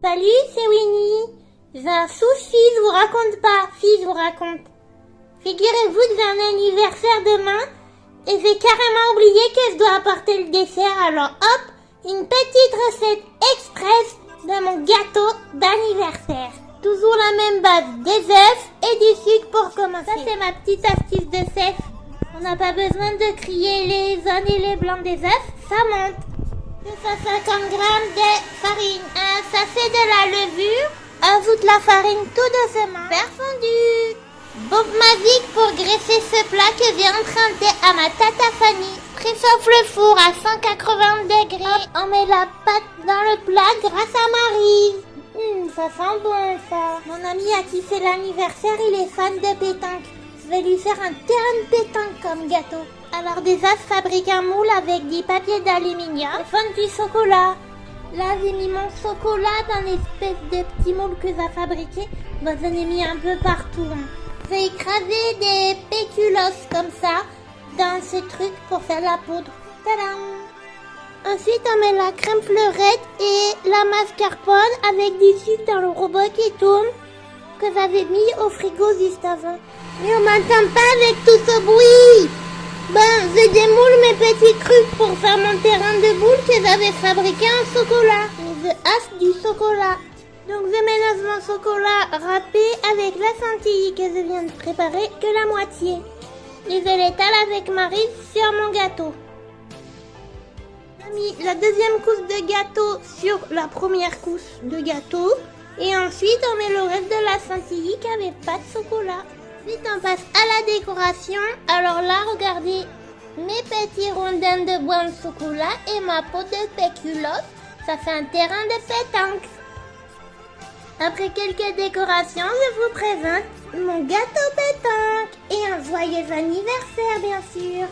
Salut, c'est Winnie. J'ai un souci, je vous raconte pas. Si, je vous raconte. Figurez-vous que j'ai un anniversaire demain et j'ai carrément oublié que je dois apporter le dessert. Alors hop, une petite recette express de mon gâteau d'anniversaire. Toujours la même base, des œufs et du sucre pour commencer. Ça, c'est ma petite astuce de chef. On n'a pas besoin de crier les jaunes et les blancs des œufs, ça monte. 250 g de farine, un sachet de la levure, ajoute la farine tout doucement, faire fondu. Bombe magique pour graisser ce plat que j'ai emprunté à ma tata Fanny. Préchauffe le four à 180 degrés. Hop, on met la pâte dans le plat grâce à Marie. Ça sent bon ça. Mon ami à qui c'est l'anniversaire, il est fan de pétanque. Je vais lui faire un terrain de pétanque comme gâteau. Alors déjà, je fabrique un moule avec du papier d'aluminium et fondu chocolat. Là, j'ai mis mon chocolat dans l'espèce de petit moule que j'ai fabriqué. Bon, j'en ai mis un peu partout. J'ai écrasé des péculos comme ça dans ce truc pour faire la poudre. Tadam! Ensuite, on met la crème fleurette et la mascarpone avec du sucre dans le robot qui tourne que j'avais mis au frigo juste avant. Mais on m'entend pas avec tout ce bruit. Je démoule mes petits trucs pour faire mon terrain de boules que j'avais fabriqué en chocolat. Mais je hache du chocolat. Donc je mélange mon chocolat râpé avec la chantilly que je viens de préparer que la moitié. Et je l'étale avec Marie sur mon gâteau. J'ai mis la deuxième couche de gâteau sur la première couche de gâteau. Et ensuite on met le reste de la chantilly qui n'avait pas de chocolat. Ensuite on passe à la décoration. Alors là regardez mes petits rondins de bois de chocolat et ma peau de péculos. Ça fait un terrain de pétanque. Après quelques décorations, je vous présente mon gâteau pétanque et un joyeux anniversaire bien sûr.